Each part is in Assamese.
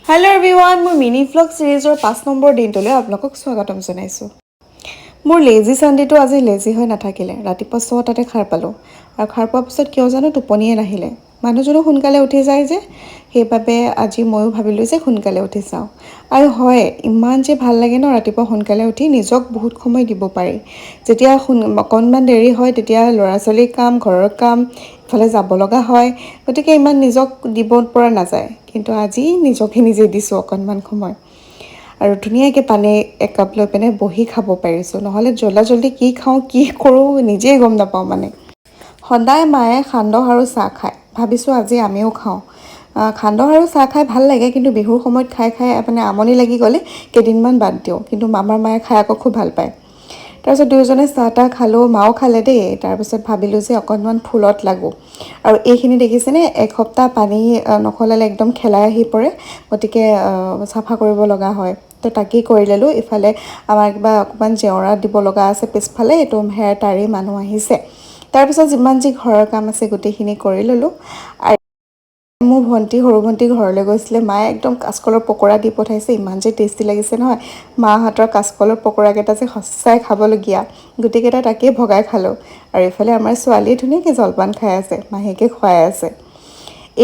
হেল্ল' এভৰিৱান, মোৰ মিনি ভ্লগ ছিৰিজৰ 5 নম্বৰ দিনটোলৈ আপোনালোকক স্বাগতম জনাইছোঁ। মোৰ লেজি ছানডেটো আজি লেজি হৈ নাথাকিলে। ৰাতিপুৱা 6টাতে সাৰ পালোঁ আৰু সাৰ পোৱাৰ পিছত কিয় জানো টোপনিয়ে নাহিলে। মানুহজনো সোনকালে উঠি যায় যে, সেইবাবে আজি ময়ো ভাবিলোঁ যে সোনকালে উঠি যাওঁ। আৰু হয়, ইমান যে ভাল লাগে ন ৰাতিপুৱা সোনকালে উঠি নিজক বহুত সময় দিব পাৰি। যেতিয়া অকণমান দেৰি হয় তেতিয়া ল'ৰা ছোৱালীৰ কাম, ঘৰৰ কাম, ইফালে যাব লগা হয়, গতিকে ইমান নিজক দিব পৰা নাযায়। কিন্তু আজি নিজকে নিজে দিছোঁ অকণমান সময় আৰু ধুনীয়াকৈ পানী একাপ লৈ পিনে বহি খাব পাৰিছোঁ। নহ'লে জল্দি কি খাওঁ কি কৰোঁ নিজেই গম নাপাওঁ মানে। সদায় মায়ে সান্দহ আৰু চাহ খায়, ভাবিছোঁ আজি আমিও খাওঁ। সান্দহ আৰু চাহ খাই ভাল লাগে, কিন্তু বিহুৰ সময়ত খাই মানে আমনি লাগি গ'লে কেইদিনমান বাদ দিওঁ। কিন্তু আমাৰ মায়ে খাই আকৌ খুব ভাল পায়। তাৰপিছত দুয়োজনে চাহ তাহ খালোঁ, মাও খালে দেই। তাৰপিছত ভাবিলোঁ যে অকণমান ফুলত লাগোঁ। আৰু এইখিনি দেখিছেনে, এসপ্তাহ পানী নসলালে একদম খেলাই আহি পৰে, গতিকে চাফা কৰিব লগা হয়। তো তাকেই কৰি ল'লোঁ। ইফালে আমাৰ কিবা অকণমান জেওৰা দিব লগা আছে পিছফালে, এইটো তাৰেই মানুহ আহিছে। তাৰপিছত যিমান যি ঘৰৰ কাম আছে গোটেইখিনি কৰি ল'লোঁ। আৰু মোৰ সৰু ভণ্টি ঘৰলৈ গৈছিলে, মায়ে একদম কাচকলৰ পকৰা দি পঠাইছে, ইমান যে টেষ্টি লাগিছে নহয়। মাৰ হাতৰ কাচকলৰ পকৰাকেইটা যে সঁচাই খাবলগীয়া। গোটেইকেইটা তাকেই ভগাই খালোঁ। আৰু এইফালে আমাৰ ছোৱালীয়ে ধুনীয়াকৈ জলপান খাই আছে, মাহীয়েকে খুৱাই আছে।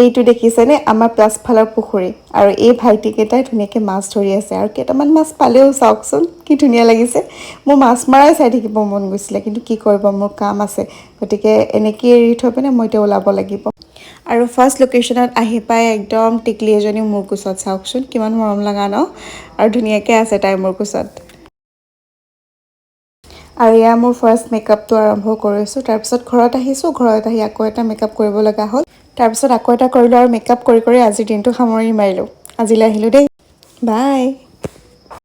এইটো দেখিছেনে, আমাৰ পাছফালৰ পুখুৰী, আৰু এই ভাইটিকেইটাই ধুনীয়াকৈ মাছ ধৰি আছে। আৰু কেইটামান মাছ পালেও চাওকচোন কি ধুনীয়া লাগিছে। মোৰ মাছ মৰাই চাই থাকিব মন গৈছিলে, কিন্তু কি কৰিব, মোৰ কাম আছে। গতিকে এনেকৈ এৰি থৈ পিনে মই এতিয়া ওলাব লাগিব। আৰু ফাৰ্ষ্ট লোকেশ্যনত আহি পাই একদম টিকলি এজনী মোৰ কোচত, চাওকচোন কিমান মৰম লগা ন। আৰু ধুনীয়াকৈ আছে তাই মোৰ কোচত। আৰু এয়া মোৰ ফাৰ্ষ্ট মেকআপটো আৰম্ভ কৰিছোঁ। তাৰপিছত ঘৰত আহিছোঁ, ঘৰত আহি আকৌ এটা মেকআপ কৰিব লগা হ'ল। তাৰপিছত আকৌ এটা কৰিলোঁ আৰু মেকআপ কৰি আজিৰ দিনটো সামৰি মাৰিলোঁ। আজিলৈ আহিলোঁ দেই, বাই।